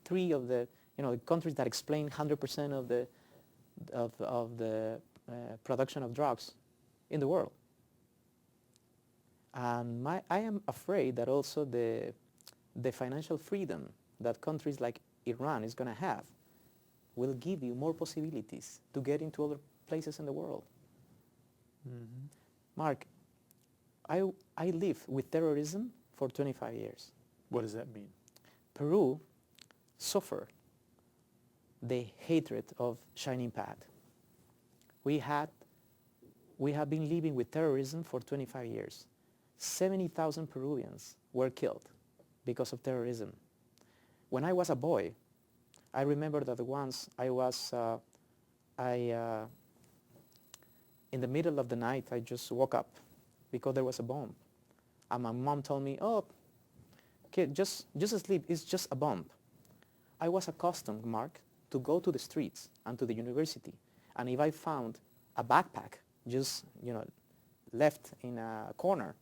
three of the the countries that explain 100% of the production of drugs in the world. And I am afraid that also the financial freedom that countries like Iran is going to have will give you more possibilities to get into other places in the world. Mm-hmm. Mark, I lived with terrorism for 25 years. What does that mean? Peru suffered the hatred of Shining Path. We have been living with terrorism for 25 years. 70,000 Peruvians were killed because of terrorism. When I was a boy, I remember that once I was, in the middle of the night, I just woke up because there was a bomb. And my mom told me, oh, kid, just sleep, it's just a bomb. I was accustomed, Mark, to go to the streets and to the university. And if I found a backpack just, left in a corner,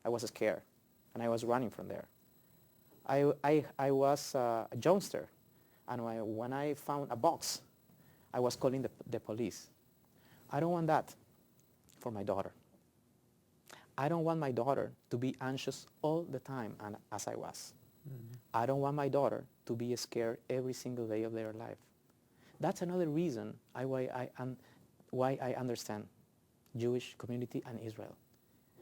I was scared and I was running from there. I was a youngster, and when I found a box, I was calling the police. I don't want that for my daughter. I don't want my daughter to be anxious all the time, and as I was. Mm-hmm. I don't want my daughter to be scared every single day of their life. That's another reason why I understand Jewish community and Israel.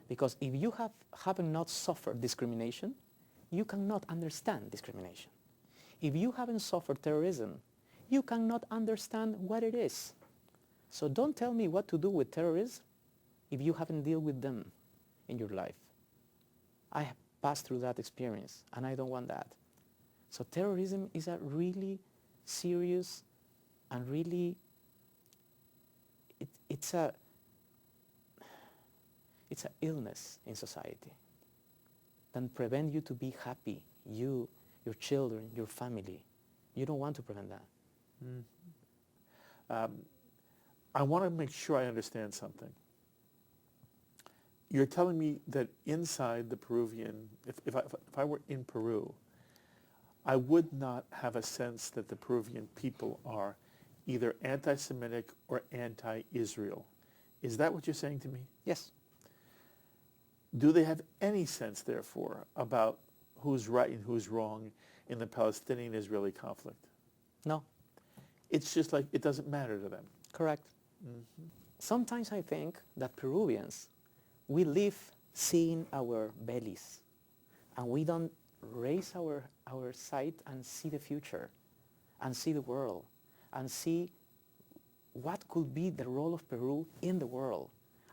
Because if you have not suffered discrimination, you cannot understand discrimination. If you haven't suffered terrorism, you cannot understand what it is. So don't tell me what to do with terrorism if you haven't dealt with them in your life. I have passed through that experience, and I don't want that. So terrorism is a really serious and really, it's an illness in society that prevent you to be happy, you, your children, your family. You don't want to prevent that. Mm-hmm. I want to make sure I understand something. You're telling me that inside the Peruvian, if I were in Peru, I would not have a sense that the Peruvian people are either anti-Semitic or anti-Israel. Is that what you're saying to me? Yes. Do they have any sense, therefore, about who's right and who's wrong in the Palestinian-Israeli conflict? No. It's just like it doesn't matter to them. Correct. Mm-hmm. Sometimes I think that Peruvians, we live seeing our bellies, and we don't raise our sight and see the future, and see the world, and see what could be the role of Peru in the world.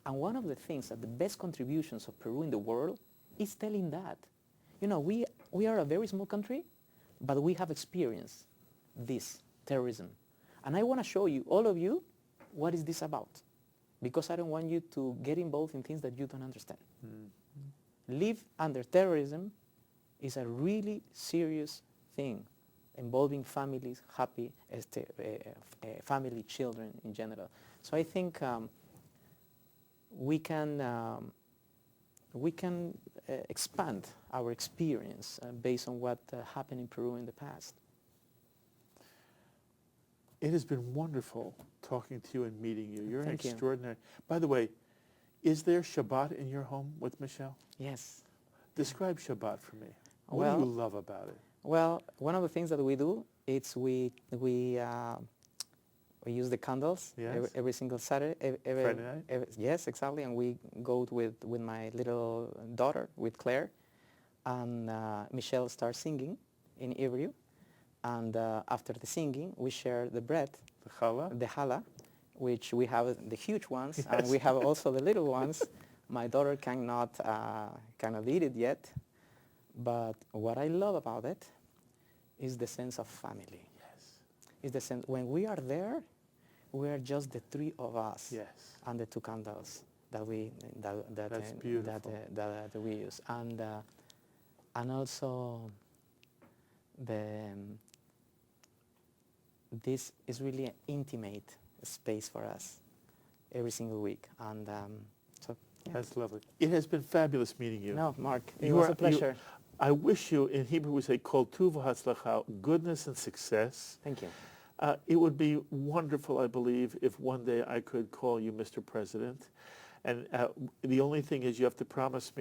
And one of the things that the best contributions of Peru in the world is telling that. We are a very small country, but we have experienced this terrorism. And I want to show you, all of you, what is this about? Because I don't want you to get involved in things that you don't understand. Mm-hmm. Live under terrorism is a really serious thing involving families, happy family, children in general. So I think we can expand our experience based on what happened in Peru in the past. It has been wonderful talking to you and meeting you. You're Thank extraordinary. By the way, is there Shabbat in your home with Michelle? Yes. Describe Shabbat for me. What do you love about it? Well, one of the things that we do is we use the candles. Yes. every single Saturday. Friday night? Yes, exactly. And we go with my little daughter, with Claire, and Michelle starts singing in Hebrew. And after the singing, we share the bread, the challah, which we have the huge ones, yes. And we have also the little ones. My daughter cannot eat it yet, but what I love about it is the sense of family. Yes. Is the sense when we are there, we are just the three of us. Yes. And the two candles that we That's beautiful. that we use, and also this is really an intimate space for us every single week, and so yeah. That's lovely. It has been fabulous meeting you. No, Mark, it was a pleasure. I wish you, in Hebrew we say kol tuv v'hatzlacha, goodness and success. Thank you. It would be wonderful, I believe, if one day I could call you Mr. President. And the only thing is you have to promise me